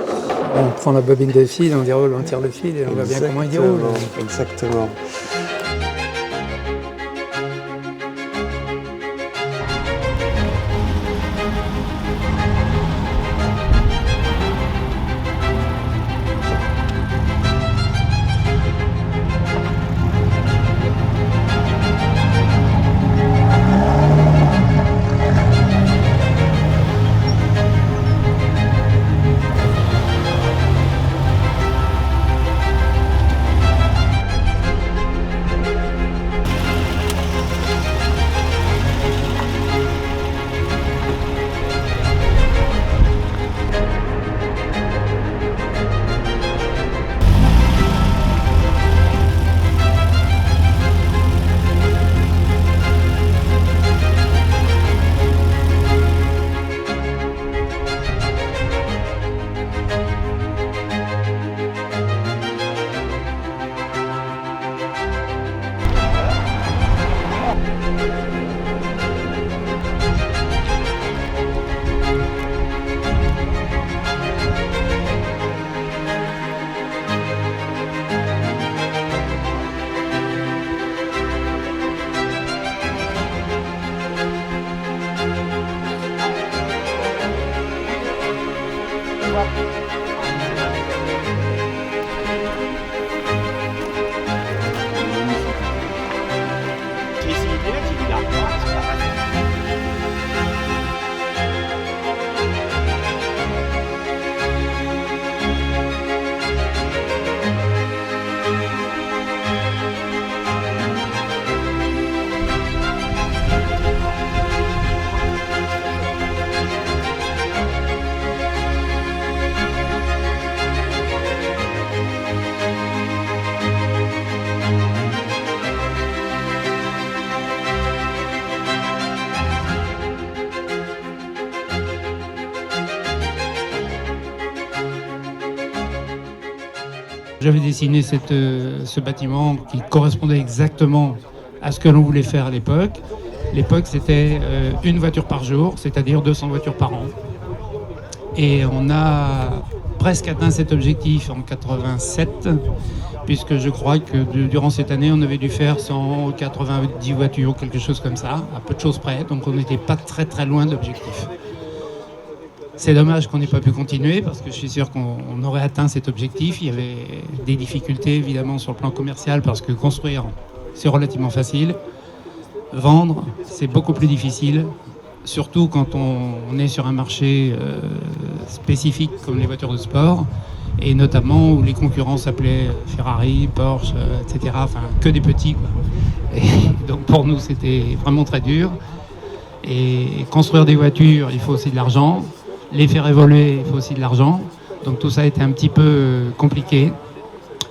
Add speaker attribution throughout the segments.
Speaker 1: On prend la bobine de fil, on déroule, on tire le fil et on voit bien comment il déroule.
Speaker 2: Exactement.
Speaker 3: J'avais dessiné ce bâtiment qui correspondait exactement à ce que l'on voulait faire à l'époque. L'époque, c'était une voiture par jour, c'est-à-dire 200 voitures par an. Et on a presque atteint cet objectif en 87, puisque je crois que durant cette année, on avait dû faire 190 voitures, quelque chose comme ça, à peu de choses près. Donc on n'était pas très très loin de l'objectif. C'est dommage qu'on n'ait pas pu continuer parce que je suis sûr qu'on aurait atteint cet objectif. Il y avait des difficultés évidemment sur le plan commercial parce que construire, c'est relativement facile. Vendre, c'est beaucoup plus difficile, surtout quand on est sur un marché spécifique comme les voitures de sport et notamment où les concurrents s'appelaient Ferrari, Porsche, etc. Enfin, que des petits, quoi. Et donc pour nous, c'était vraiment très dur. Et construire des voitures, il faut aussi de l'argent. Les faire évoluer, il faut aussi de l'argent. Donc tout ça a été un petit peu compliqué.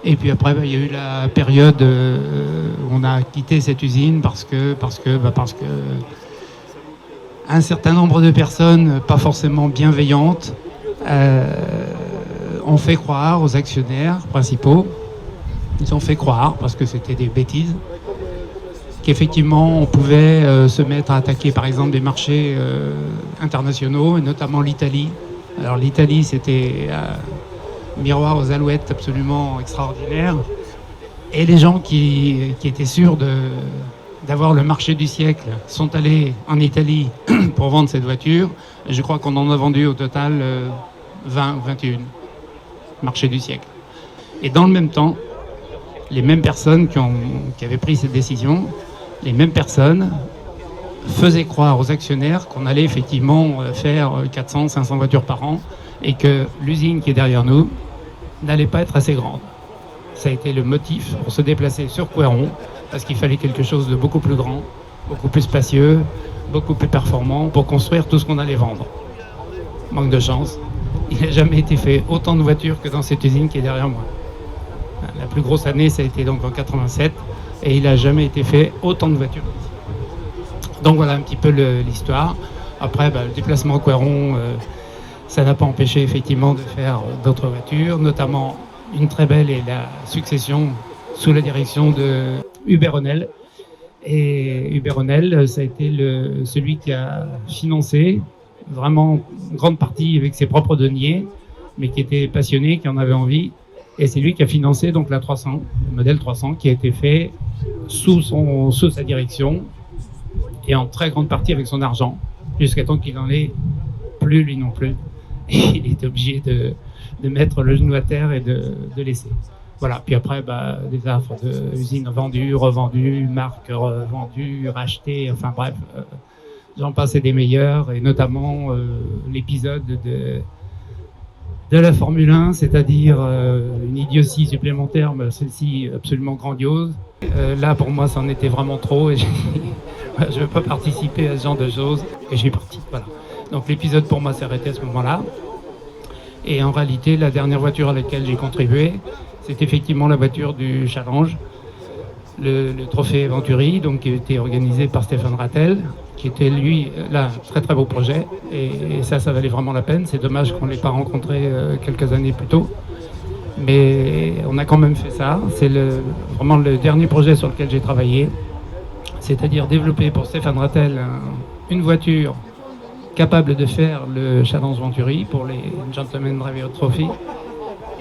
Speaker 3: Et puis après, il y a eu la période où on a quitté cette usine parce que un certain nombre de personnes, pas forcément bienveillantes, ont fait croire aux actionnaires principaux, ils ont fait croire, parce que c'était des bêtises, qu'effectivement on pouvait se mettre à attaquer par exemple des marchés internationaux, et notamment l'Italie. Alors l'Italie, c'était un miroir aux alouettes absolument extraordinaire. Et les gens qui étaient sûrs d'avoir le marché du siècle sont allés en Italie pour vendre cette voiture. Je crois qu'on en a vendu au total 20 ou 21 marché du siècle. Et dans le même temps, les mêmes personnes qui avaient pris cette décision, les mêmes personnes faisaient croire aux actionnaires qu'on allait effectivement faire 400, 500 voitures par an et que l'usine qui est derrière nous n'allait pas être assez grande. Ça a été le motif pour se déplacer sur Couëron, parce qu'il fallait quelque chose de beaucoup plus grand, beaucoup plus spacieux, beaucoup plus performant pour construire tout ce qu'on allait vendre. Manque de chance, il n'a jamais été fait autant de voitures que dans cette usine qui est derrière moi. La plus grosse année, ça a été donc en 87, et il n'a jamais été fait autant de voitures. Donc voilà un petit peu l'histoire. Après, le déplacement à Couëron, ça n'a pas empêché effectivement de faire d'autres voitures, notamment une très belle et la succession sous la direction de Hubert Ronnel. Et Hubert Ronnel, ça a été celui qui a financé vraiment une grande partie avec ses propres deniers mais qui était passionné, qui en avait envie. Et c'est lui qui a financé donc la 300, le modèle 300, qui a été fait sous sa direction et en très grande partie avec son argent, jusqu'à temps qu'il n'en ait plus lui non plus. Et il était obligé de mettre le genou à terre et de laisser. Voilà. Puis après, des offres d'usines vendues, revendues, marques revendues, rachetées, enfin bref, j'en passais des meilleurs, et notamment l'épisode de la Formule 1, c'est-à-dire une idiotie supplémentaire, mais celle-ci absolument grandiose. Là, pour moi, c'en était vraiment trop, et je ne veux pas participer à ce genre de choses, et j'ai parti. Voilà. Donc l'épisode pour moi s'est arrêté à ce moment-là. Et en réalité, la dernière voiture à laquelle j'ai contribué, c'est effectivement la voiture du Challenge, le trophée Venturi, donc qui a été organisé par Stéphane Rattel, qui était lui, là, un très très beau projet, et ça valait vraiment la peine. C'est dommage qu'on ne l'ait pas rencontré quelques années plus tôt, mais on a quand même fait ça. C'est vraiment le dernier projet sur lequel j'ai travaillé, c'est-à-dire développer pour Stéphane Rattel une voiture capable de faire le Challenge Venturi pour les Gentleman Driver Trophy.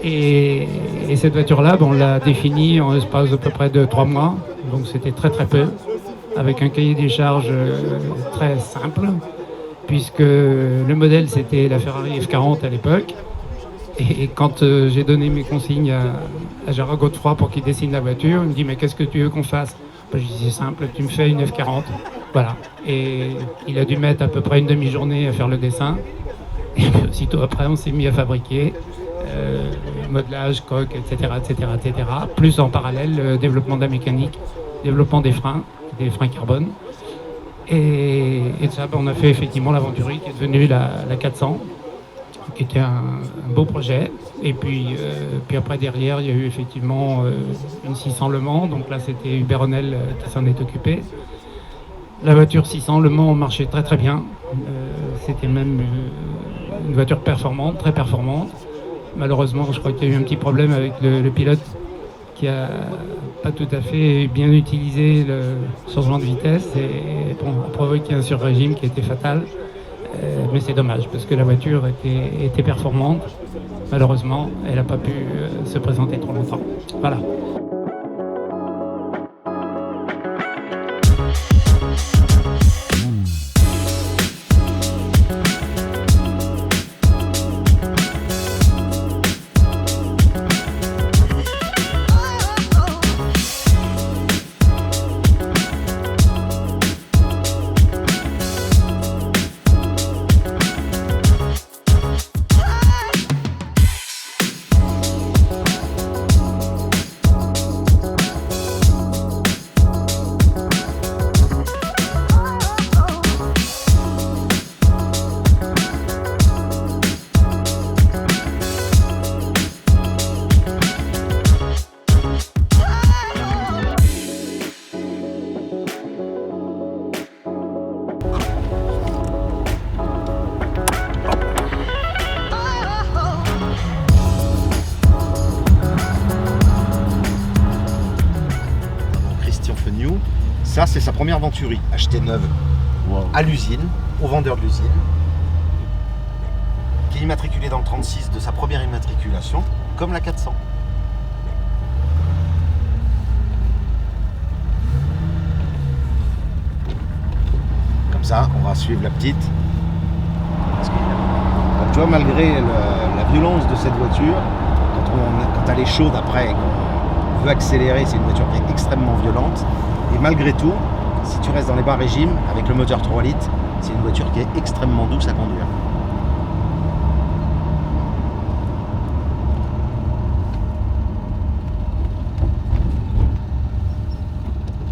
Speaker 3: Et cette voiture-là, on l'a définie en l'espace d'à peu près de 3 mois, donc c'était très très peu, avec un cahier des charges très simple, puisque le modèle c'était la Ferrari F40 à l'époque. Et quand j'ai donné mes consignes à Gérard Godefroy pour qu'il dessine la voiture, il me dit « mais qu'est-ce que tu veux qu'on fasse ?» Je lui dis « c'est simple, tu me fais une F40 ». Voilà. Et il a dû mettre à peu près une demi-journée à faire le dessin. Et puis aussitôt après, on s'est mis à fabriquer modelage, coque, etc., etc., etc. Plus en parallèle, le développement de la mécanique, développement des freins carbone. Et ça, on a fait effectivement la Venturi qui est devenue la 400, qui était un beau projet. Et puis après, derrière, il y a eu effectivement une 600 Le Mans. Donc là, c'était Hubert Ronnel qui s'en est occupé. La voiture 600 Le Mans marchait très très bien. C'était même une voiture performante, très performante. Malheureusement, je crois qu'il y a eu un petit problème avec le pilote qui a pas tout à fait bien utilisé le changement de vitesse et a provoqué un sur-régime qui était fatal. Mais c'est dommage parce que la voiture était performante. Malheureusement, elle n'a pas pu se présenter trop longtemps. Voilà.
Speaker 2: Ça, c'est sa première Venturi, achetée neuve à l'usine, au vendeur de l'usine, qui est immatriculée dans le 36 de sa première immatriculation, comme la 400. Comme ça, on va suivre la petite. Donc, tu vois, malgré la violence de cette voiture, quand elle est chaude après et qu'on veut accélérer, c'est une voiture qui est extrêmement violente. Et malgré tout, si tu restes dans les bas régimes, avec le moteur 3 litres, c'est une voiture qui est extrêmement douce à conduire.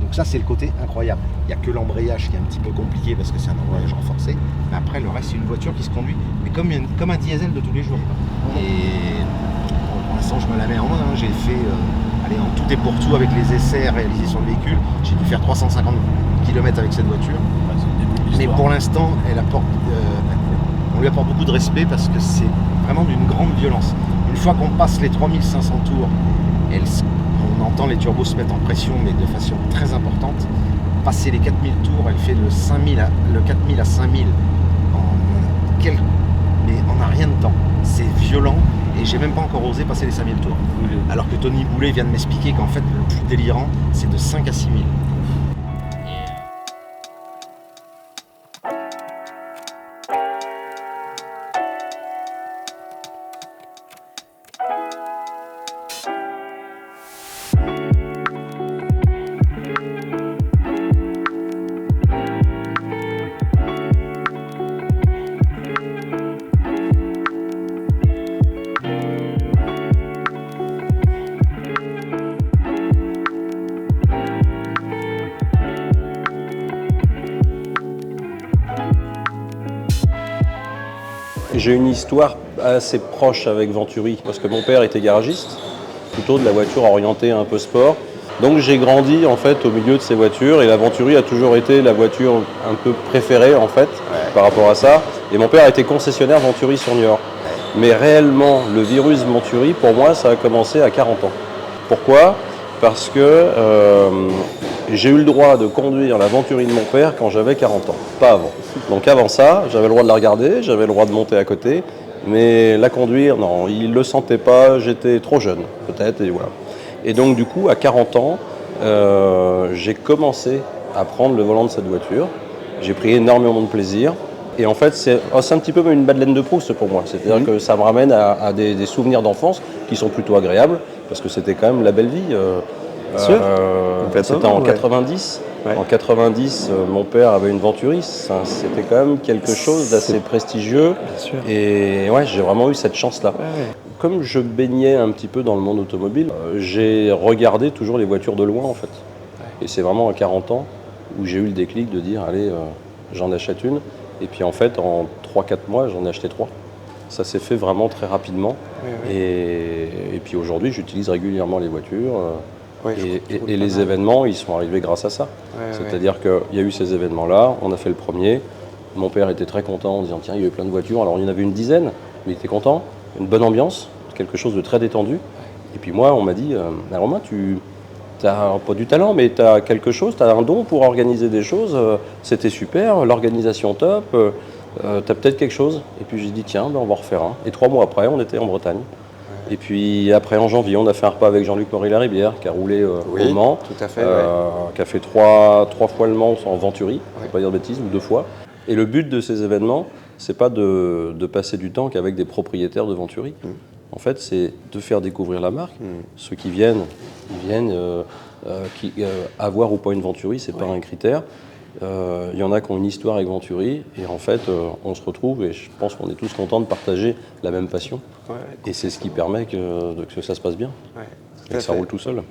Speaker 2: Donc ça, c'est le côté incroyable. Il n'y a que l'embrayage qui est un petit peu compliqué parce que c'est un embrayage renforcé. Mais après, le reste, c'est une voiture qui se conduit mais comme un diesel de tous les jours. Et pour l'instant, je me la mets en main. J'ai fait... Allez, en tout et pour tout, avec les essais réalisés sur le véhicule, j'ai dû faire 350 km avec cette voiture. Mais pour l'instant, on lui apporte beaucoup de respect parce que c'est vraiment d'une grande violence. Une fois qu'on passe les 3500 tours, on entend les turbos se mettre en pression, mais de façon très importante. Passer les 4000 tours, elle fait le 4000 à 5000 mais en un rien de temps. C'est violent. et j'ai même pas encore osé passer les 5000 tours. Alors que Tony Boulet vient de m'expliquer qu'en fait le plus délirant c'est de 5 à 6000.
Speaker 4: J'ai une histoire assez proche avec Venturi, parce que mon père était garagiste, plutôt de la voiture orientée un peu sport. Donc j'ai grandi en fait au milieu de ces voitures et la Venturi a toujours été la voiture un peu préférée en fait par rapport à ça. Et mon père était concessionnaire Venturi sur Niort. Mais réellement, le virus Venturi, pour moi, ça a commencé à 40 ans. Pourquoi ? Parce que j'ai eu le droit de conduire la Venturi de mon père quand j'avais 40 ans, pas avant. Donc avant ça, j'avais le droit de la regarder, j'avais le droit de monter à côté, mais la conduire, non, il ne le sentait pas, j'étais trop jeune, peut-être, et voilà. Et donc du coup, à 40 ans, j'ai commencé à prendre le volant de cette voiture. J'ai pris énormément de plaisir. Et en fait, c'est un petit peu comme une Madeleine de Proust pour moi. C'est-à-dire que ça me ramène à des souvenirs d'enfance qui sont plutôt agréables, parce que c'était quand même la belle vie. C'était en 90. Ouais. En 90, mon père avait une Venturi. C'était quand même quelque chose d'assez prestigieux. Et ouais, j'ai vraiment eu cette chance-là. Ouais. Comme je baignais un petit peu dans le monde automobile, j'ai regardé toujours les voitures de loin en fait. Et c'est vraiment à 40 ans où j'ai eu le déclic de dire allez, j'en achète une. Et puis en fait, en 3-4 mois, j'en ai acheté 3. Ça s'est fait vraiment très rapidement. Oui. Et puis aujourd'hui, j'utilise régulièrement les voitures. Et les événements, ils sont arrivés grâce à ça. C'est-à-dire qu'il y a eu ces événements-là, on a fait le premier. Mon père était très content en disant tiens, il y a eu plein de voitures. Alors il y en avait une dizaine, mais il était content. Une bonne ambiance, quelque chose de très détendu. Et puis moi, on m'a dit Romain, tu n'as pas du talent, mais tu as quelque chose, tu as un don pour organiser des choses. C'était super, l'organisation top. Tu as peut-être quelque chose. Et puis j'ai dit tiens, on va en refaire un. Et 3 mois après, on était en Bretagne. Et puis après, en janvier, on a fait un repas avec Jean-Luc Mory-Laribière, qui a roulé au Mans, tout à fait, qui a fait 3 fois le Mans en Venturi, je ne vais pas dire de bêtises, ou 2 fois. Et le but de ces événements, c'est pas de passer du temps qu'avec des propriétaires de Venturi. En fait, c'est de faire découvrir la marque. Ceux qui viennent, avoir ou pas une Venturi, c'est pas un critère. Il y en a qui ont une histoire avec Venturi et en fait on se retrouve et je pense qu'on est tous contents de partager la même passion et c'est ce qui permet que ça se passe bien et que ça roule tout seul.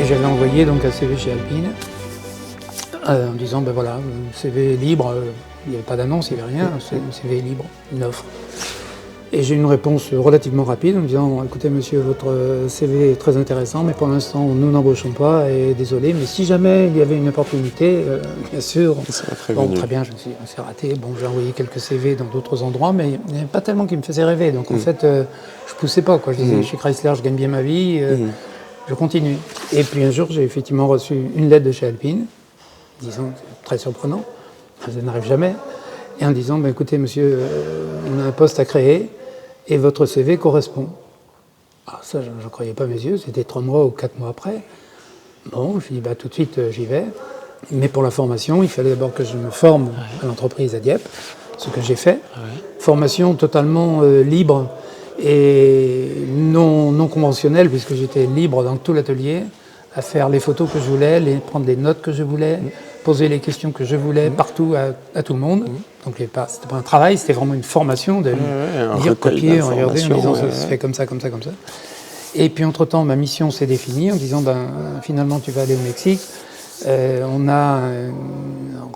Speaker 1: Et j'avais envoyé donc un CV chez Alpine en disant, ben voilà, CV libre, il n'y avait pas d'annonce, il n'y avait rien, CV libre, une offre. Et j'ai une réponse relativement rapide en me disant, écoutez monsieur, votre CV est très intéressant, mais pour l'instant nous n'embauchons pas, et désolé, mais si jamais il y avait une opportunité, bien sûr, bon, très bien, je me suis dit, c'est raté, bon, j'ai envoyé quelques CV dans d'autres endroits, mais il n'y avait pas tellement qui me faisaient rêver, donc en fait, je poussais pas, quoi. Je disais, chez Chrysler, je gagne bien ma vie, je continue. Et puis un jour, j'ai effectivement reçu une lettre de chez Alpine, disons, très surprenant, ça n'arrive jamais, et en disant, ben, écoutez monsieur, on a un poste à créer, et votre CV correspond. Ah, ça, je ne croyais pas mes yeux, c'était 3 mois ou 4 mois après. Bon, je dis, bah, tout de suite, j'y vais. Mais pour la formation, il fallait d'abord que je me forme à l'entreprise à Dieppe, ce que j'ai fait. Formation totalement libre et non conventionnelle, puisque j'étais libre dans tout l'atelier, à faire les photos que je voulais, prendre les notes que je voulais, poser les questions que je voulais partout à tout le monde. Donc c'était pas un travail, c'était vraiment une formation de lire, copier, regarder, en disant ça se fait comme ça, comme ça, comme ça. Et puis entre-temps, ma mission s'est définie en disant finalement tu vas aller au Mexique. On a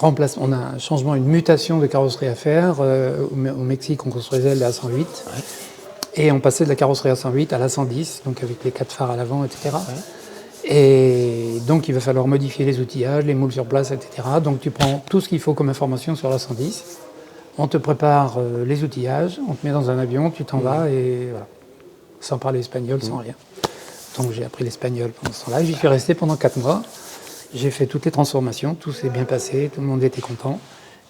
Speaker 1: un changement, une mutation de carrosserie à faire. Au Mexique, on construisait la 108. Et on passait de la carrosserie à 108 à la 110, donc avec les 4 phares à l'avant, etc. Et donc il va falloir modifier les outillages, les moules sur place, etc. Donc tu prends tout ce qu'il faut comme information sur la 110, on te prépare les outillages, on te met dans un avion, tu t'en vas et voilà. Sans parler espagnol, sans rien. Donc j'ai appris l'espagnol pendant ce temps-là. J'y suis resté pendant 4 mois. J'ai fait toutes les transformations, tout s'est bien passé, tout le monde était content.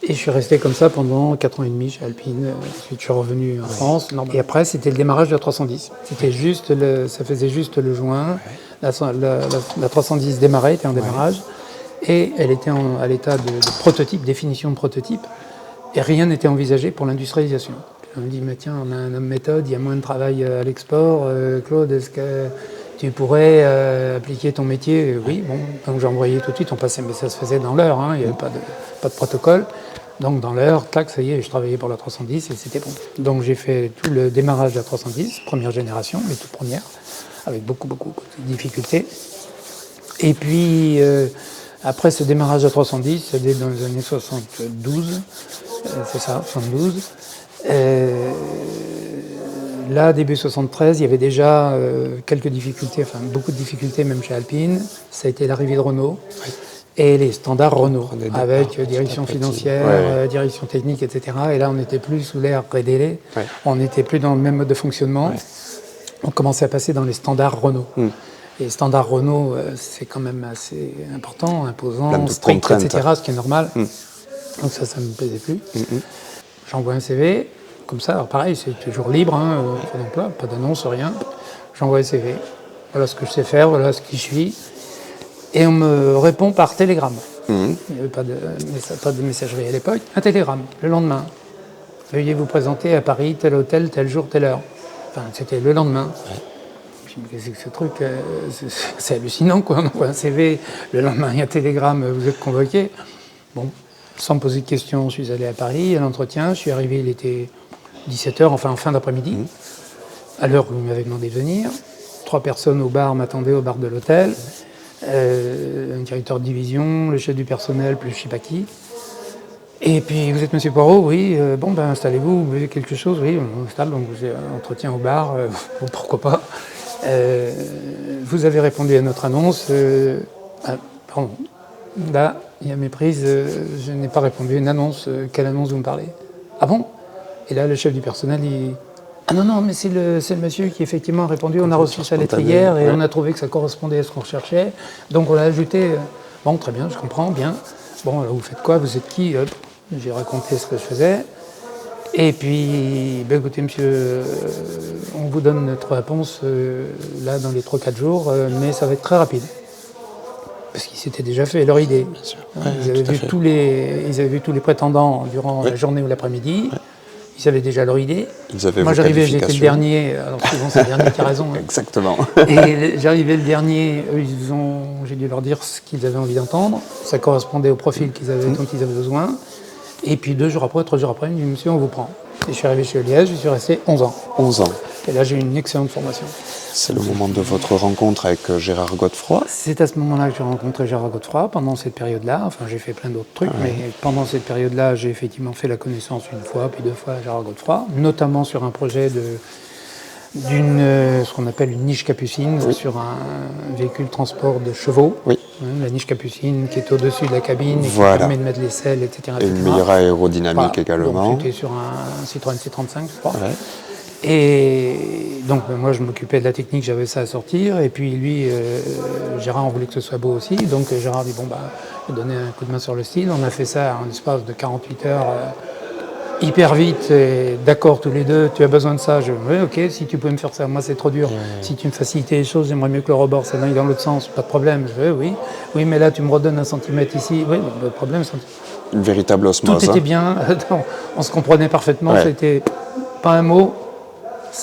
Speaker 1: Et je suis resté comme ça pendant 4 ans et demi chez Alpine. Ensuite, je suis revenu en France. Et après, c'était le démarrage de la 310. C'était juste ça faisait juste le juin. La 310 démarrait, était en démarrage. Et elle était à l'état de prototype, définition de prototype. Et rien n'était envisagé pour l'industrialisation. On me dit, mais tiens, on a un homme méthode, il y a moins de travail à l'export. Claude, est-ce que tu pourrais appliquer ton métier? Oui, bon. Donc j'ai envoyé tout de suite, on passait, mais ça se faisait dans l'heure, il n'y avait pas de protocole. Donc dans l'heure, tac, ça y est, je travaillais pour la 310 et c'était bon. Donc j'ai fait tout le démarrage de la 310, première génération, mais toute première, avec beaucoup de difficultés. Et puis après ce démarrage de la 310, c'était dans les années 72, c'est ça, 72. Là, début 73, il y avait déjà quelques difficultés, enfin beaucoup de difficultés même chez Alpine. Ça a été l'arrivée de Renault. Et les standards Renault, avec direction financière, direction technique, etc. Et là, on n'était plus sous l'ère RDL, on n'était plus dans le même mode de fonctionnement. On commençait à passer dans les standards Renault. Et les standards Renault, c'est quand même assez important, imposant, strict, etc., ce qui est normal. Donc ça ne me plaisait plus. J'envoie un CV, comme ça, alors pareil, c'est toujours libre, pas d'emploi, pas d'annonce, rien. J'envoie un CV, voilà ce que je sais faire, voilà ce qui je suis. Et on me répond par télégramme. Il n'y avait pas de messagerie à l'époque. Un télégramme, le lendemain. Veuillez vous présenter à Paris, tel hôtel, tel jour, telle heure. Enfin, c'était le lendemain. Je me dis, qu'est-ce que c'est que ce truc? C'est hallucinant, quoi. On envoie un CV, le lendemain, il y a un télégramme, vous êtes convoqué. Bon, sans me poser de questions, je suis allé à Paris, à l'entretien. Je suis arrivé, il était 17h, enfin en fin d'après-midi, à l'heure où il m'avait demandé de venir. 3 personnes au bar m'attendaient au bar de l'hôtel. Un directeur de division, le chef du personnel, plus je sais pas qui. Et puis, vous êtes monsieur Poirot? Oui. Bon, ben installez-vous, vous voulez quelque chose? Oui, on installe, donc j'ai un entretien au bar, bon, pourquoi pas. Vous avez répondu à notre annonce. Pardon. Là, il y a méprise, je n'ai pas répondu à une annonce. Quelle annonce vous me parlez? Ah bon? Et là, le chef du personnel, il... Ah non, mais c'est le monsieur qui effectivement a répondu, on a reçu sa lettre hier et on a trouvé que ça correspondait à ce qu'on recherchait. Donc on l'a ajouté. Bon, très bien, je comprends, bien. Bon, alors vous faites quoi? Vous êtes qui? J'ai raconté ce que je faisais. Et puis, ben écoutez, monsieur, on vous donne notre réponse là dans les 3-4 jours, mais ça va être très rapide. Parce qu'ils s'étaient déjà fait leur idée. Bien sûr. Ils avaient vu tous les prétendants durant la journée ou l'après-midi. Ils avaient déjà leur idée. Moi, j'arrivais, j'étais le dernier. Alors, souvent, c'est le dernier qui a raison.
Speaker 5: Exactement.
Speaker 1: Et j'arrivais le dernier. Eux, j'ai dû leur dire ce qu'ils avaient envie d'entendre. Ça correspondait au profil dont ils avaient besoin. Et puis, 2 jours après, 3 jours après, ils m'ont dit, monsieur, on vous prend. Et je suis arrivé chez Liège, je suis resté 11 ans.
Speaker 5: 11 ans.
Speaker 1: Et là, j'ai eu une excellente formation.
Speaker 5: C'est le moment de votre rencontre avec Gérard Godefroy.
Speaker 1: C'est à ce moment-là que j'ai rencontré Gérard Godefroy, pendant cette période-là. Enfin, j'ai fait plein d'autres trucs, mais pendant cette période-là, j'ai effectivement fait la connaissance une fois, puis 2 fois à Gérard Godefroy, notamment sur un projet ce qu'on appelle une niche capucine, sur un véhicule transport de chevaux.
Speaker 5: Oui.
Speaker 1: La niche capucine qui est au-dessus de la cabine et qui permet de mettre les selles, etc.
Speaker 5: Et une meilleure aérodynamique également.
Speaker 1: Donc, j'étais sur un Citroën C35, je crois.
Speaker 5: Ouais.
Speaker 1: Et donc moi je m'occupais de la technique, j'avais ça à sortir, et puis lui, Gérard, on voulait que ce soit beau aussi, donc Gérard dit je vais donner un coup de main sur le style. On a fait ça en espace de 48 heures, hyper vite, et d'accord tous les deux, tu as besoin de ça, oui, ok, si tu peux me faire ça, moi c'est trop dur, si tu me facilitais les choses, j'aimerais mieux que le rebord ça aille dans l'autre sens, pas de problème, oui, mais là tu me redonnes 1 centimètre ici, oui, pas de problème.
Speaker 5: Une véritable osmose.
Speaker 1: Tout était bien, on se comprenait parfaitement, c'était pas un mot.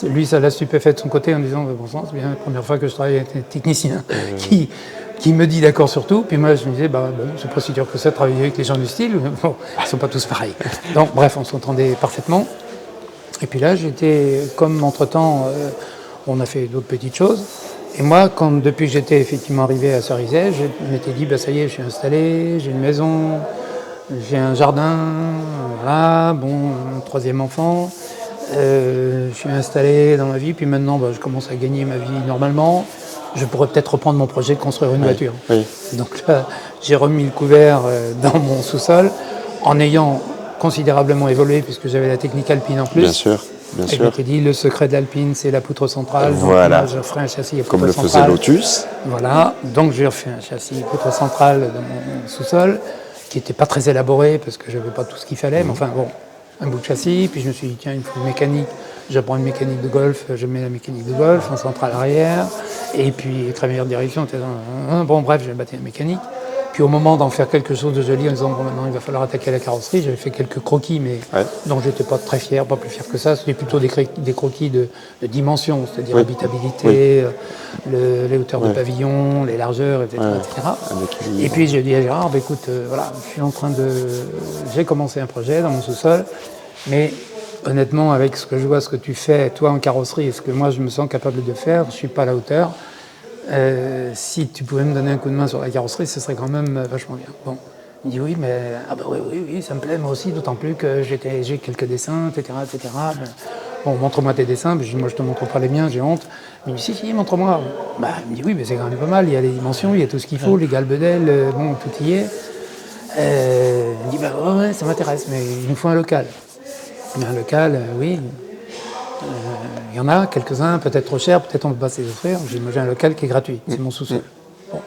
Speaker 1: Lui, ça l'a stupéfait de son côté en disant bon sang, c'est bien la première fois que je travaille avec un technicien qui me dit d'accord sur tout. Puis moi, je me disais c'est pas si dur que ça de travailler avec les gens du style. Bon, ils sont pas tous pareils. Donc, bref, on s'entendait parfaitement. Et puis là, j'étais, comme entre-temps, on a fait d'autres petites choses. Et moi, depuis que j'étais effectivement arrivé à Cerizay, je m'étais dit ça y est, je suis installé, j'ai une maison, j'ai un jardin, voilà, un 3e enfant. Je suis installé dans ma vie, puis maintenant je commence à gagner ma vie normalement. Je pourrais peut-être reprendre mon projet de construire une voiture.
Speaker 5: Oui.
Speaker 1: Donc là, j'ai remis le couvert dans mon sous-sol, en ayant considérablement évolué, puisque j'avais la technique alpine en plus.
Speaker 5: Bien sûr.
Speaker 1: Et je m'étais dit, le secret de l'alpine, c'est la poutre centrale.
Speaker 5: Voilà.
Speaker 1: Donc, je ferai un châssis à poutre
Speaker 5: comme le
Speaker 1: centrale.
Speaker 5: faisait Lotus.
Speaker 1: Voilà. Donc j'ai refait un châssis poutre centrale dans mon sous-sol, qui n'était pas très élaboré, parce que je n'avais pas tout ce qu'il fallait, mais enfin bon. Un bout de châssis, puis je me suis dit, tiens, il me faut une mécanique. J'apprends une mécanique de golf, je mets la mécanique de golf en centrale arrière, et puis très meilleure direction. Bon, bref, j'ai bâti la mécanique. Puis au moment d'en faire quelque chose de joli, en disant, maintenant, il va falloir attaquer la carrosserie, j'avais fait quelques croquis, mais dont j'étais pas très fier, pas plus fier que ça. C'était plutôt des croquis de dimension, c'est-à-dire habitabilité, les hauteurs de pavillon, les largeurs, etc. Et puis j'ai dit à Gérard, écoute, voilà, j'ai commencé un projet dans mon sous-sol, mais honnêtement, avec ce que je vois, ce que tu fais, toi en carrosserie, et ce que moi je me sens capable de faire, je suis pas à la hauteur. Si tu pouvais me donner un coup de main sur la carrosserie, ce serait quand même vachement bien. Bon, il dit oui, mais oui, ça me plaît, moi aussi, d'autant plus que j'ai quelques dessins, etc. Bon, montre-moi tes dessins. Je dis, moi, je te montre pas les miens, j'ai honte. Il me dit, si, montre-moi. Il me dit, oui, mais c'est quand même pas mal, il y a les dimensions, il y a tout ce qu'il faut, les galbes d'ailes, tout y est. Il me dit, ouais, ça m'intéresse, mais il nous faut un local. Un local, oui. Il y en a quelques-uns, peut-être trop chers, peut-être on ne peut pas se les offrir. J'ai un local qui est gratuit, c'est mon sous-sol. Bon.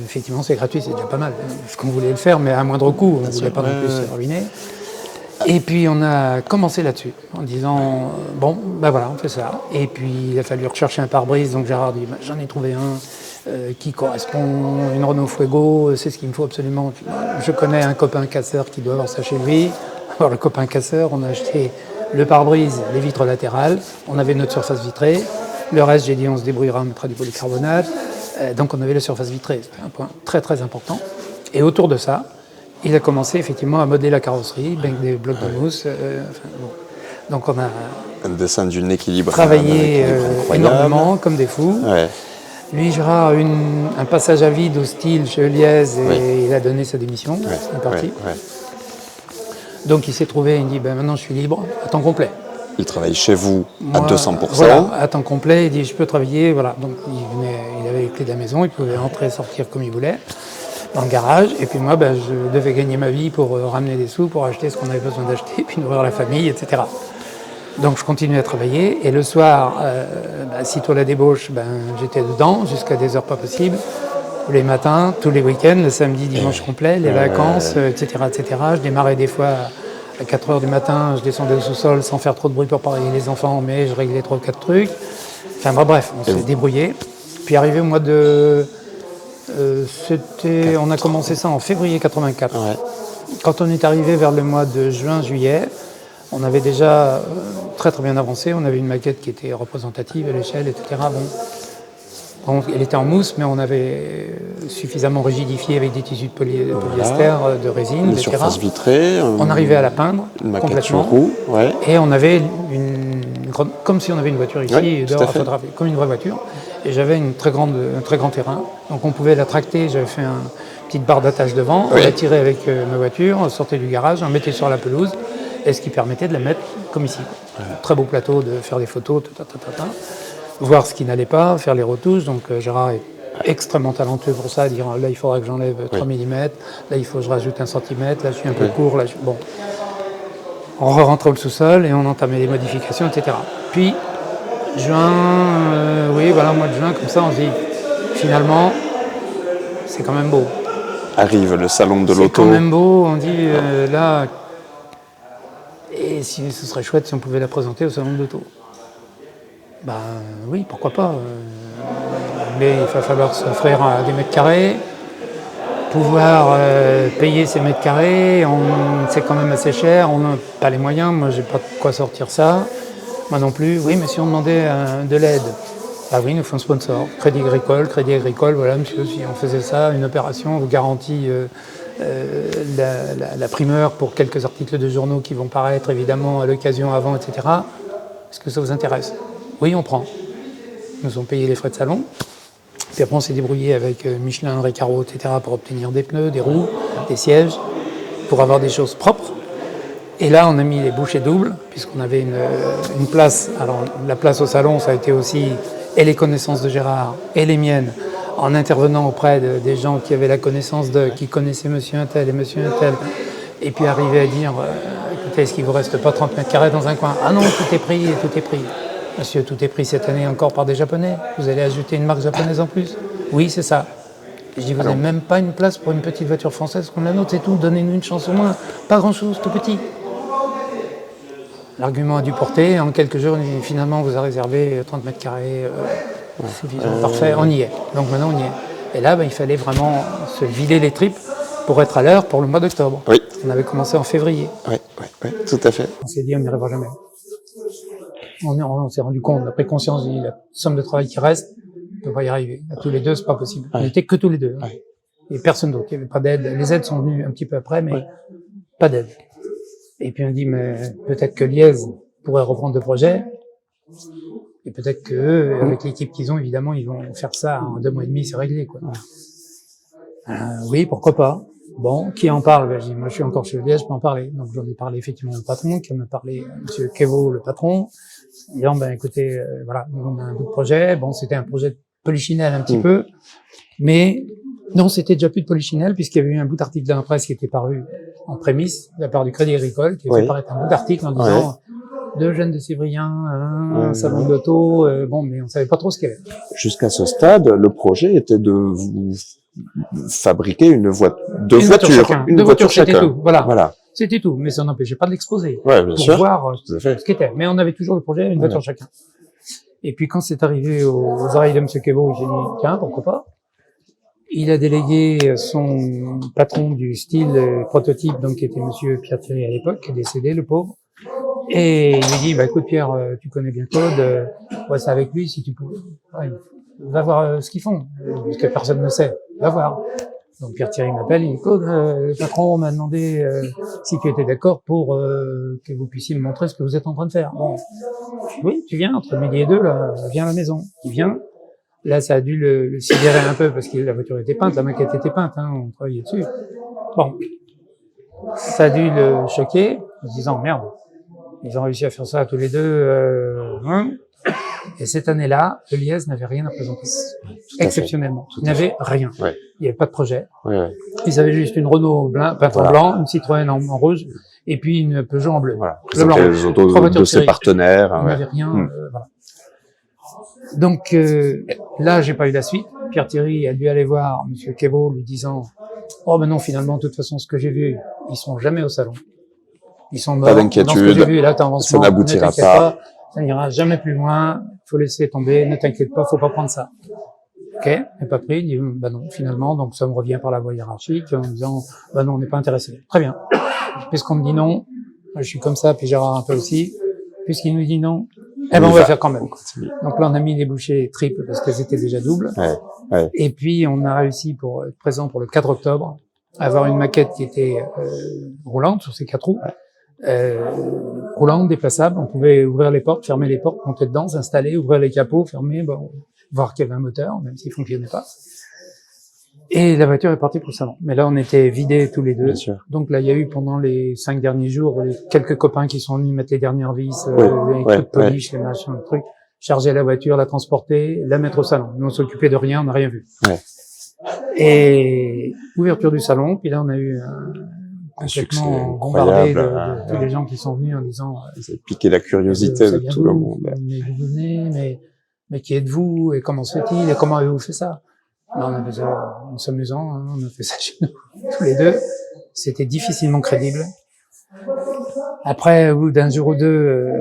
Speaker 1: Effectivement, c'est gratuit, c'est déjà pas mal. Parce qu'on voulait le faire, mais à moindre coût, on ne voulait pas non plus se ruiner. Et puis on a commencé là-dessus, en disant, voilà, on fait ça. Et puis il a fallu rechercher un pare-brise, donc Gérard dit, j'en ai trouvé un qui correspond, une Renault Fuego, c'est ce qu'il me faut absolument. Je connais un copain casseur qui doit avoir ça chez lui. Alors le copain casseur, on a acheté le pare-brise, les vitres latérales, on avait notre surface vitrée. Le reste, j'ai dit, on se débrouillera, on mettra du polycarbonate. Donc on avait la surface vitrée, c'était un point très très important. Et autour de ça, il a commencé effectivement à modeler la carrosserie, avec des blocs de mousse. Donc on a
Speaker 5: un dessin d'une équilibre
Speaker 1: travaillé énormément, comme des fous. Ouais. Lui, Gérard a eu un passage à vide au style chez Eliès et il a donné sa démission. Il est parti. Donc il s'est trouvé, il dit maintenant je suis libre, à temps complet.
Speaker 5: Il travaille chez vous à 200%.
Speaker 1: Voilà, à temps complet, il dit je peux travailler, voilà. Donc il avait les clés de la maison, il pouvait entrer et sortir comme il voulait, dans le garage. Et puis moi, je devais gagner ma vie pour ramener des sous, pour acheter ce qu'on avait besoin d'acheter, puis nourrir la famille, etc. Donc je continuais à travailler, et le soir, sitôt la débauche, j'étais dedans jusqu'à des heures pas possibles. Tous les matins, tous les week-ends, le samedi, dimanche complet, les vacances, etc., etc. Je démarrais des fois à 4 heures du matin, je descendais au sous-sol sans faire trop de bruit pour pas réveiller les enfants, mais je réglais 3 ou 4 trucs. Enfin bref, on s'est débrouillé. Puis arrivé au mois de... on a commencé ça en février 84. Ouais. Quand on est arrivé vers le mois de juin-juillet, on avait déjà très très bien avancé. On avait une maquette qui était représentative à l'échelle, etc. Bon, elle était en mousse, mais on avait suffisamment rigidifié avec des tissus de polyester, de résine,
Speaker 5: etc. Surface vitrée.
Speaker 1: On arrivait à la peindre
Speaker 5: une maquette
Speaker 1: complètement.
Speaker 5: sur roue,
Speaker 1: Et on avait une comme si on avait une voiture ici,
Speaker 5: Oui,
Speaker 1: et
Speaker 5: tout à
Speaker 1: dehors à
Speaker 5: fait.
Speaker 1: photographier, comme une vraie voiture. Et j'avais un très grand terrain, donc on pouvait la tracter. J'avais fait une petite barre d'attache devant, on
Speaker 5: Oui.
Speaker 1: la tirait avec ma voiture, on sortait du garage, on mettait sur la pelouse, et ce qui permettait de la mettre comme ici. Très beau plateau, de faire des photos, voir ce qui n'allait pas, faire les retouches. Donc Gérard est extrêmement talentueux pour ça, dire là il faudra que j'enlève 3 mm, là il faut que je rajoute 1 cm, là je suis un peu court, là bon. On rentrait au sous-sol et on entamait les modifications, etc. Puis juin, mois de juin, comme ça on se dit finalement c'est quand même beau.
Speaker 5: Arrive le salon de
Speaker 1: C'est
Speaker 5: l'auto.
Speaker 1: quand même beau, on dit là, et si ce serait chouette si on pouvait la présenter au salon de l'auto. Ben oui, pourquoi pas. Mais il va falloir s'offrir des mètres carrés, pouvoir payer ces mètres carrés, c'est quand même assez cher, on n'a pas les moyens, moi j'ai pas de quoi sortir ça, moi non plus. Oui, mais si on demandait de l'aide, ah oui, il nous faut un sponsor, Crédit Agricole, voilà monsieur, si on faisait ça, une opération, on vous garantit la primeur pour quelques articles de journaux qui vont paraître évidemment à l'occasion avant, etc. Est-ce que ça vous intéresse? Oui, on prend. Ils nous ont payé les frais de salon. Puis après, on s'est débrouillé avec Michelin, Recaro, etc. pour obtenir des pneus, des roues, des sièges, pour avoir des choses propres. Et là, on a mis les bouchées doubles, puisqu'on avait une place. Alors, la place au salon, ça a été aussi et les connaissances de Gérard et les miennes, en intervenant auprès des gens qui avaient la connaissance qui connaissaient monsieur un tel et monsieur un tel, et puis arriver à dire écoutez, est-ce qu'il ne vous reste pas 30 mètres carrés dans un coin? Ah non, tout est pris, tout est pris. Monsieur, tout est pris cette année encore par des Japonais. Vous allez ajouter une marque japonaise en plus? Oui, c'est ça. Je dis, vous n'avez même pas une place pour une petite voiture française comme la nôtre, c'est tout. Donnez-nous une chance au moins. Pas grand-chose, tout petit. L'argument a dû porter. En quelques jours, finalement, on vous a réservé 30 mètres carrés. Suffisant, parfait, on y est. Donc maintenant, on y est. Et là, il fallait vraiment se vider les tripes pour être à l'heure pour le mois d'octobre.
Speaker 5: Oui.
Speaker 1: On avait commencé en février.
Speaker 5: Oui, tout à fait.
Speaker 1: On s'est dit, on n'y arrivera jamais. On s'est rendu compte, on a pris conscience de la somme de travail qui reste, on ne peut pas y arriver. À tous les deux, c'est pas possible. On n'était que tous les deux.
Speaker 5: Ouais.
Speaker 1: Et personne d'autre. Il n'y avait pas d'aide. Les aides sont venues un petit peu après, mais pas d'aide. Et puis on dit, mais peut-être que Liège pourrait reprendre le projet. Et peut-être que avec l'équipe qu'ils ont, évidemment, ils vont faire ça en 2 mois et demi, c'est réglé, quoi. Oui, pourquoi pas. Bon, qui en parle? Je dis, moi, je suis encore chez Liège, je peux en parler. Donc, j'en ai parlé effectivement au patron, qui en a parlé monsieur Kevo, le patron. Disant, écoutez, voilà, on a un bout de projet. Bon, c'était un projet de polichinelle un petit peu. Mais, non, c'était déjà plus de polichinelle, puisqu'il y avait eu un bout d'article dans la presse qui était paru en prémisse, de la part du Crédit Agricole, qui a fait paraître un bout d'article en disant, 2 jeunes de Sévrien, un salon de l'auto, mais on savait pas trop ce qu'il y avait.
Speaker 5: Jusqu'à ce stade, le projet était de vous fabriquer une voiture chacun.
Speaker 1: Tout. Voilà. C'était tout, mais ça n'empêchait pas de l'exposer.
Speaker 5: Ouais, bien
Speaker 1: pour
Speaker 5: sûr.
Speaker 1: voir ce qu'était. Mais on avait toujours le projet, une voiture chacun. Et puis quand c'est arrivé aux oreilles de M. Kevo, j'ai dit, tiens, pourquoi pas? Il a délégué son patron du style prototype, donc qui était M. Pierre Thierry à l'époque, qui est décédé, le pauvre. Et il lui dit, écoute Pierre, tu connais bien Claude, vois ça avec lui si tu peux. Va voir ce qu'ils font, parce que personne ne sait. Va voir. Donc Pierre Thierry m'appelle, il dit, Claude, le patron m'a demandé si tu étais d'accord pour que vous puissiez me montrer ce que vous êtes en train de faire. Bon, oui, tu viens, entre midi et 2, là, viens à la maison. Il vient. Là, ça a dû le sidérer un peu, parce que la voiture était peinte, la maquette était peinte, on travaillait dessus. Bon. Ça a dû le choquer, en se disant, merde, ils ont réussi à faire ça tous les deux, Et cette année-là, le Liège n'avait rien à présenter. Exceptionnellement. Ils n'avaient rien.
Speaker 5: Ouais.
Speaker 1: Il n'y avait pas de projet.
Speaker 5: Ouais.
Speaker 1: Ils avaient juste une Renault peinte en blanc, une Citroën en rouge, et puis une Peugeot en bleu.
Speaker 5: Voilà.
Speaker 1: Le blanc.
Speaker 5: Les autos de ses partenaires.
Speaker 1: Ils n'avaient rien, voilà. Donc, là, j'ai pas eu la suite. Pierre Thierry a dû aller voir monsieur Kevo, lui disant, oh, non, finalement, de toute façon, ce que j'ai vu, ils sont jamais au salon. Ils sont morts.
Speaker 5: Pas d'inquiétude.
Speaker 1: Dans ce que j'ai vu, là,
Speaker 5: ça n'aboutira pas.
Speaker 1: Ça n'ira jamais plus loin. Faut laisser tomber. Ne t'inquiète pas, faut pas prendre ça. Ok, n'est pas pris. Il dit, non, finalement. Donc, ça me revient par la voie hiérarchique en me disant, non, on n'est pas intéressé. Très bien. Puisqu'on me dit non, je suis comme ça, puis Gérard un peu aussi. Puisqu'il nous dit non, on va faire quand même. Donc là, on a mis les bouchées triples parce qu'elles étaient déjà doubles.
Speaker 5: Ouais.
Speaker 1: Et puis, on a réussi pour être présent pour le 4 octobre, à avoir une maquette qui était roulante sur ses 4 roues, Roulante, déplaçable, on pouvait ouvrir les portes, fermer les portes, monter dedans, s'installer, ouvrir les capots, fermer, bon, voir qu'il y avait un moteur, même s'il fonctionnait pas. Et la voiture est partie pour le salon. Mais là, on était vidés tous les deux.
Speaker 5: Bien sûr.
Speaker 1: Donc là, il y a eu pendant les 5 derniers jours quelques copains qui sont venus mettre les dernières vis, les
Speaker 5: ouais,
Speaker 1: trucs polish, les machins, les trucs, charger la voiture, la transporter, la mettre au salon. Nous, on s'occupait de rien, on n'a rien vu.
Speaker 5: Ouais.
Speaker 1: Et ouverture du salon, puis là, on a eu
Speaker 5: Un succès
Speaker 1: complètement bombardé
Speaker 5: incroyable.
Speaker 1: de tous les gens qui sont venus en disant
Speaker 5: Vous avez piqué la curiosité de tout le monde.
Speaker 1: mais d'où vous venez, mais qui êtes-vous, et comment se fait-il, et comment avez-vous fait ça? Non, on a fait ça en s'amusant, hein, on a fait ça chez nous, tous les deux. C'était difficilement crédible. Après, au bout d'un jour ou deux,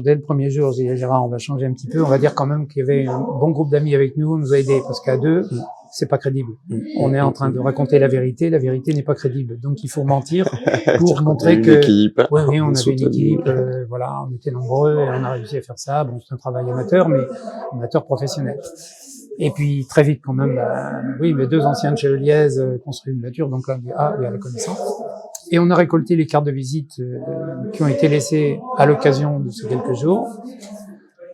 Speaker 1: dès le premier jour, j'ai dit à Gérard, on va changer un petit peu, on va dire quand même qu'il y avait un bon groupe d'amis avec nous, on nous a aidés, parce qu'à deux, c'est pas crédible. On est en train de raconter la vérité n'est pas crédible. Donc il faut mentir pour montrer que
Speaker 5: équipe,
Speaker 1: oui, on avait une équipe, voilà, on était nombreux et on a réussi à faire ça. Bon, c'est un travail amateur, mais amateur professionnel. Et puis très vite quand même, mes 2 anciens de chez Eliez construisent une voiture, donc là il y a la connaissance. Et on a récolté les cartes de visite qui ont été laissées à l'occasion de ces quelques jours.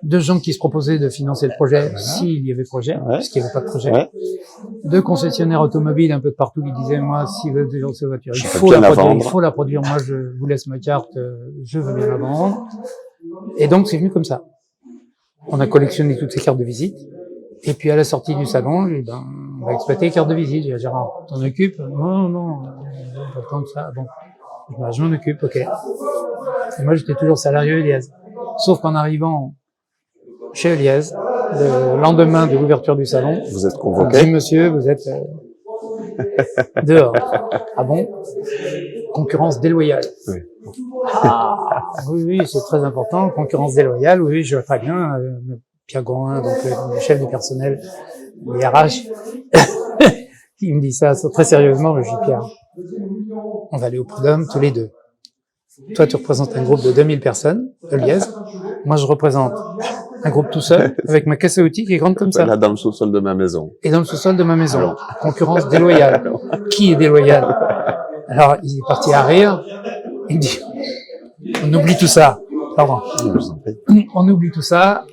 Speaker 1: 2 gens qui se proposaient de financer le projet s'il y avait projet, puisqu'il n'y avait pas de projet. 2 concessionnaires automobiles un peu de partout qui disaient, moi, si vous avez cette voiture, il faut la produire, moi je vous laisse ma carte, je veux bien la vendre. Et donc c'est venu comme ça. On a collectionné toutes ces cartes de visite. Et puis à la sortie du salon, on va exploiter les cartes de visite. J'ai dit, Gérard, t'en occupes? Non, pas le temps de ça. Bon, je m'en occupe, ok. Et moi j'étais toujours salarié Eliez. Sauf qu'en arrivant chez Eliez, le lendemain de l'ouverture du salon,
Speaker 5: vous êtes
Speaker 1: on
Speaker 5: convoqué.
Speaker 1: dit, monsieur, vous êtes dehors. Ah bon? Concurrence déloyale.
Speaker 5: Oui.
Speaker 1: Oui, c'est très important. Concurrence déloyale, oui, je vois très bien. Pierre Gorin, donc le chef du personnel, les RH, il me dit ça très sérieusement. Je dis, Pierre, on va aller au prud'homme tous les deux. Toi, tu représentes un groupe de 2000 personnes, Eliez. Moi, je représente un groupe tout seul, avec ma caisse à outils qui est grande comme ça.
Speaker 5: Là, dans le sous-sol de ma maison.
Speaker 1: Et dans le sous-sol de ma maison. Concurrence déloyale. Qui est déloyal? Alors, il est parti à rire. Il me dit, on oublie tout ça. Pardon. On oublie tout ça.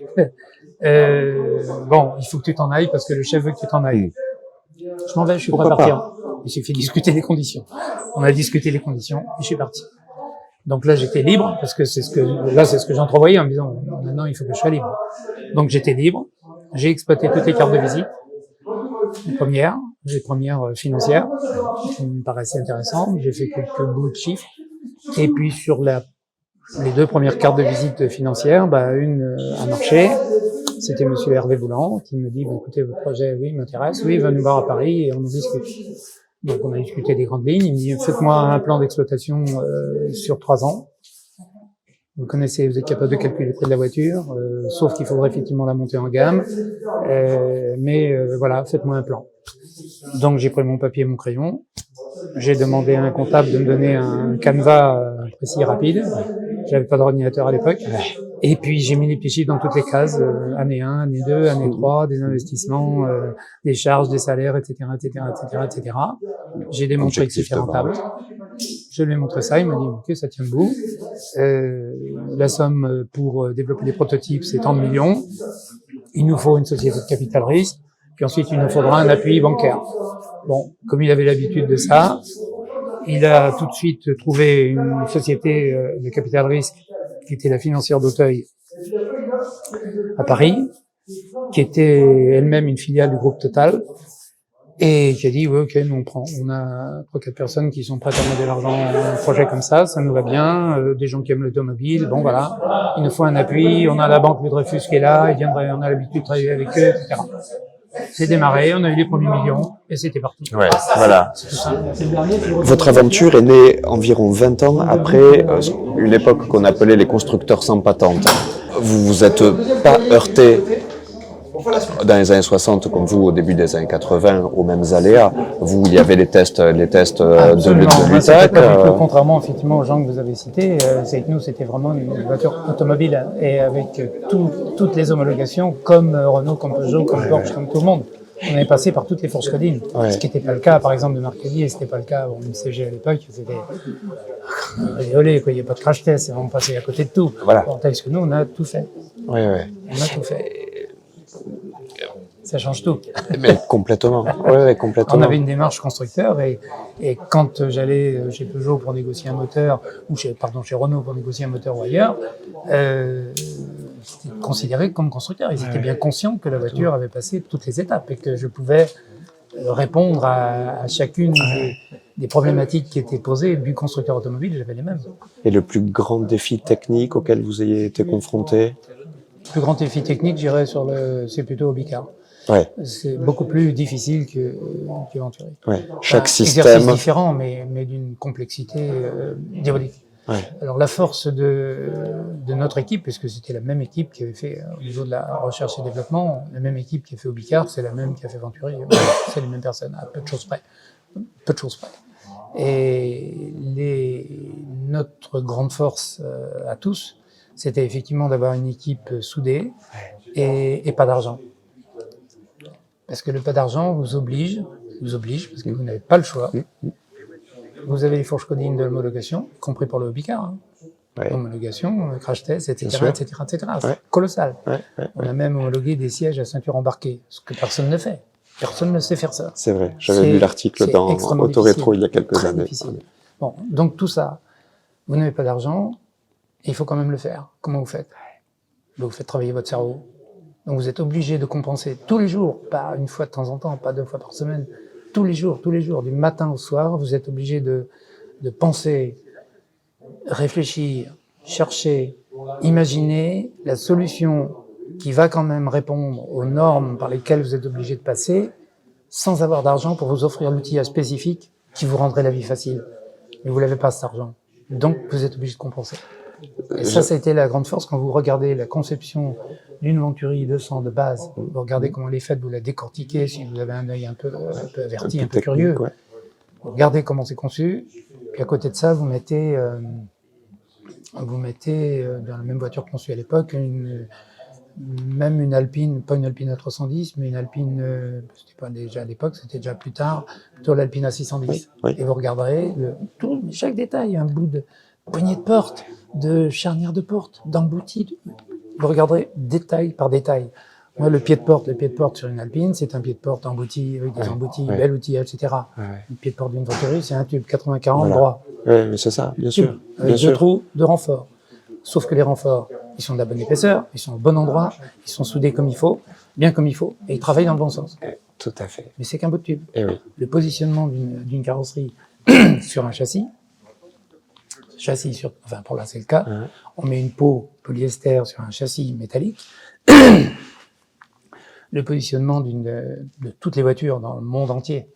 Speaker 1: Bon, il faut que tu t'en ailles parce que le chef veut que tu t'en ailles. Je m'en vais, je suis prêt à partir. Il suffit de discuter les conditions. On a discuté les conditions et je suis parti. Donc là, j'étais libre parce que c'est ce que j'entrevoyais en me disant, maintenant, il faut que je sois libre. Donc j'étais libre. J'ai exploité toutes les cartes de visite. Les premières financières, qui me paraissaient intéressantes. J'ai fait quelques bouts de chiffres. Et puis sur les 2 premières cartes de visite financières, une a marché. C'était monsieur Hervé Boulan qui me dit, écoutez, votre projet, oui, m'intéresse. Oui, va nous voir à Paris et on en discute. Donc on a discuté des grandes lignes. Il me dit, faites-moi un plan d'exploitation sur 3 ans. Vous êtes capable de calculer le prix de la voiture, sauf qu'il faudrait effectivement la monter en gamme. Voilà, faites-moi un plan. Donc j'ai pris mon papier et mon crayon. J'ai demandé à un comptable de me donner un canevas précis et rapide. J'avais pas d'ordinateur à l'époque. Et puis j'ai mis les petits chiffres dans toutes les cases, année 1, année 2, année 3, des investissements, des charges, des salaires, etc. J'ai démontré que c'était rentable. Je lui ai montré ça, il m'a dit ok, ça tient debout. La somme pour développer des prototypes, c'est tant de millions. Il nous faut une société de capital risque, puis ensuite il nous faudra un appui bancaire. Bon, comme il avait l'habitude de ça, il a tout de suite trouvé une société de capital risque qui était la financière d'Auteuil à Paris, qui était elle-même une filiale du groupe Total, et qui a dit, oui, ok, nous on prend. On a 3-4 personnes qui sont prêtes à mettre de l'argent dans un projet comme ça nous va bien, des gens qui aiment l'automobile, bon voilà, il nous faut un appui, on a la banque de Dreyfus qui est là, on a l'habitude de travailler avec eux, etc. C'est démarré, on a eu les premiers millions, et c'était parti.
Speaker 5: Ouais, voilà.
Speaker 1: C'est tout ça.
Speaker 5: Votre aventure est née environ 20 ans après une époque qu'on appelait les constructeurs sans patente. Vous vous êtes pas heurté dans les années 60 comme vous au début des années 80 aux mêmes aléas. Vous, il y avait les tests de l'UTAC.
Speaker 1: Contrairement effectivement aux gens que vous avez cités, c'est que nous c'était vraiment une voiture automobile et avec toutes les homologations comme Renault, comme Peugeot, comme Porsche, comme tout le monde. On est passé par toutes les fourches codines.
Speaker 5: Ouais.
Speaker 1: Ce qui n'était pas le cas, par exemple, de Marconi, et ce n'était pas le cas au MCG à l'époque. C'était désolé, quoi. Il n'y a pas de crash test, c'est vraiment passé à côté de tout.
Speaker 5: Voilà.
Speaker 1: Tandis que nous, on a tout fait.
Speaker 5: Ouais, ouais.
Speaker 1: On a tout fait. Ça change tout.
Speaker 5: Mais complètement. Ouais, complètement.
Speaker 1: On avait une démarche constructeur et quand j'allais chez Peugeot pour négocier un moteur, ou chez Renault pour négocier un moteur ou ailleurs, c'était considéré comme constructeur. Ils étaient bien conscients que la voiture avait passé toutes les étapes et que je pouvais répondre à chacune des problématiques qui étaient posées. Du constructeur automobile, j'avais les mêmes.
Speaker 5: Et le plus grand défi technique auquel vous ayez été confronté?
Speaker 1: Le plus grand défi technique, je dirais, c'est plutôt au Bicard.
Speaker 5: Ouais.
Speaker 1: C'est beaucoup plus difficile que Venturi.
Speaker 5: Ouais. Chaque système.
Speaker 1: Exercice différent, mais d'une complexité diabolique.
Speaker 5: Ouais.
Speaker 1: Alors la force de notre équipe, puisque c'était la même équipe qui avait fait au niveau de la recherche et développement, la même équipe qui a fait au Bicard, c'est la même qui a fait Venturi. C'est les mêmes personnes, à peu de choses près. Peu de choses près. Et notre grande force à tous, c'était effectivement d'avoir une équipe soudée et pas d'argent. Parce que le pas d'argent vous oblige, parce que vous n'avez pas le choix. Vous avez les fourches codines de l'homologation, compris pour le Bicard. Hein. Ouais. Homologation, crash test, etc., etc., etc. C'est colossal. On a même homologué des sièges à ceinture embarquée, ce que personne ne fait. Personne ne sait faire ça.
Speaker 5: C'est vrai. J'avais lu l'article dans Autorétro il y a quelques années.
Speaker 1: Difficile. Bon, donc tout ça, vous n'avez pas d'argent, et il faut quand même le faire. Comment vous faites? Vous faites travailler votre cerveau. Donc vous êtes obligé de compenser tous les jours, pas une fois de temps en temps, pas 2 fois par semaine, tous les jours, du matin au soir, vous êtes obligé de penser, réfléchir, chercher, imaginer la solution qui va quand même répondre aux normes par lesquelles vous êtes obligé de passer, sans avoir d'argent pour vous offrir l'outillage spécifique qui vous rendrait la vie facile. Mais vous n'avez pas cet argent. Donc vous êtes obligé de compenser. Et ça a été la grande force quand vous regardez la conception d'une Venturi 200 de base. Vous regardez comment elle est faite, vous la décortiquez si vous avez un œil un peu averti, un peu curieux. Ouais. Vous regardez comment c'est conçu, puis à côté de ça, vous mettez dans la même voiture conçue à l'époque, même une Alpine, pas une Alpine A310, mais une Alpine, c'était pas déjà à l'époque, c'était déjà plus tard, plutôt l'Alpine A610. Oui. Et vous regarderez chaque détail, un bout de poignée de porte, de charnière de porte, d'embouti. Vous regarderez détail par détail. Moi, le pied de porte sur une Alpine, c'est un pied de porte embouti, avec des emboutis, bel outillage, etc. Le pied de porte d'une Venturi, c'est un tube 80-40 droit.
Speaker 5: Oui, mais c'est ça, bien sûr.
Speaker 1: Avec 2 trous de renfort. Sauf que les renforts, ils sont de la bonne épaisseur, ils sont au bon endroit, ils sont soudés comme il faut, bien comme il faut, et ils travaillent dans le bon sens.
Speaker 5: Tout à fait.
Speaker 1: Mais c'est qu'un bout de tube.
Speaker 5: Et oui.
Speaker 1: Le positionnement d'une carrosserie sur un châssis enfin pour là c'est le cas, on met une peau polyester sur un châssis métallique. Le positionnement de toutes les voitures dans le monde entier.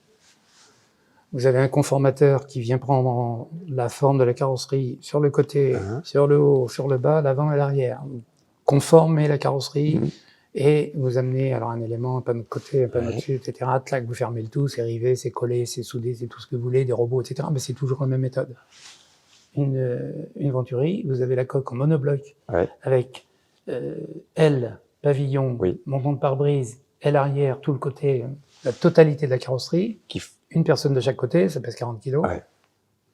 Speaker 1: Vous avez un conformateur qui vient prendre la forme de la carrosserie sur le côté, sur le haut, sur le bas, l'avant et l'arrière. Vous conformez la carrosserie et vous amenez alors un élément, un panneau de côté, un panneau dessus, etc. Clac, vous fermez le tout, c'est rivé, c'est collé, c'est soudé, c'est tout ce que vous voulez, des robots, etc. Mais c'est toujours la même méthode. Une Venturi, vous avez la coque en monobloc avec aile, pavillon, montant de pare-brise, aile arrière, tout le côté, la totalité de la carrosserie. Une personne de chaque côté, ça pèse 40 kg.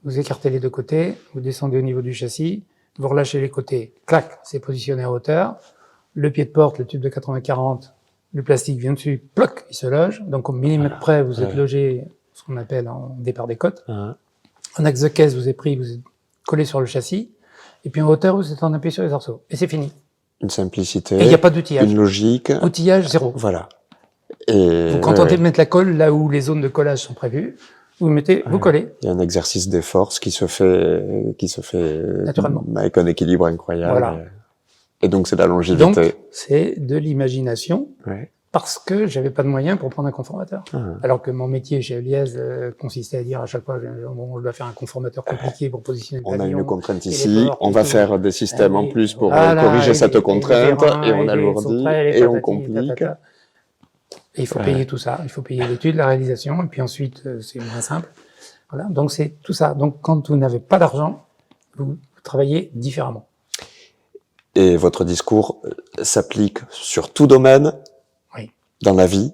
Speaker 1: Vous écartez les 2 côtés, vous descendez au niveau du châssis, vous relâchez les côtés, clac, c'est positionné à hauteur. Le pied de porte, le tube de 80-40, le plastique vient dessus, ploc, il se loge. Donc au millimètre près, vous êtes logé, ce qu'on appelle en départ des côtes. En axe de caisse, vous êtes collé sur le châssis, et puis en hauteur, vous êtes en appui sur les arceaux. Et c'est fini.
Speaker 5: Une simplicité.
Speaker 1: Et il n'y a pas d'outillage.
Speaker 5: Une logique.
Speaker 1: Outillage, 0.
Speaker 5: Voilà. Et
Speaker 1: vous contentez de mettre la colle là où les zones de collage sont prévues. Vous mettez, vous collez.
Speaker 5: Il y a un exercice des forces qui se fait
Speaker 1: naturellement,
Speaker 5: avec un équilibre incroyable.
Speaker 1: Voilà.
Speaker 5: Et donc c'est de la longévité. Donc
Speaker 1: c'est de l'imagination. Parce que j'avais pas de moyens pour prendre un conformateur. Alors que mon métier chez Eliez consistait à dire à chaque fois, on doit faire un conformateur compliqué pour positionner le pavillon.
Speaker 5: On a une contrainte ici, on va faire des systèmes en plus pour corriger cette contrainte, et on alourdit, et on complique.
Speaker 1: Et il faut payer tout ça. Il faut payer l'étude, la réalisation, et puis ensuite, c'est moins simple. Voilà. Donc c'est tout ça. Donc quand vous n'avez pas d'argent, vous travaillez différemment.
Speaker 5: Et votre discours s'applique sur tout domaine. Dans la vie,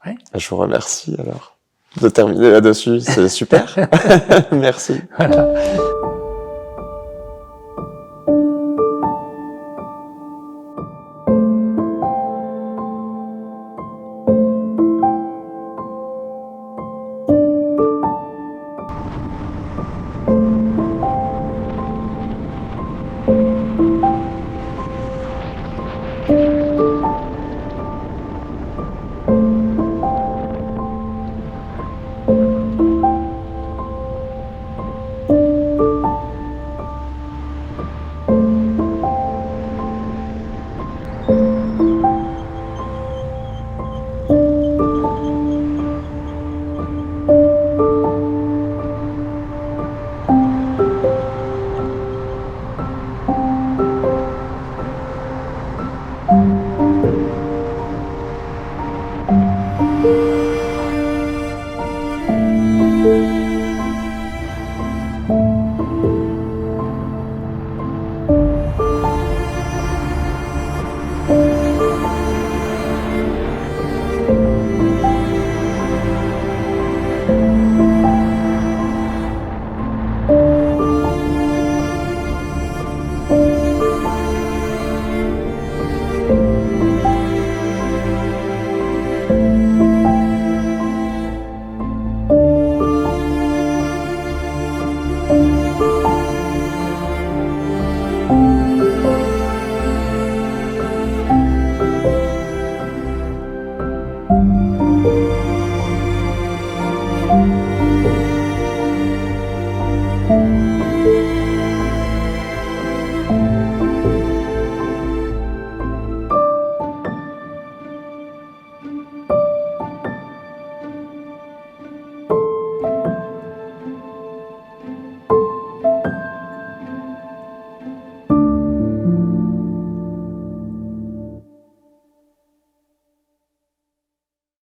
Speaker 1: Ouais.
Speaker 5: Je vous remercie alors de terminer là-dessus, c'est super. Merci.
Speaker 1: Voilà.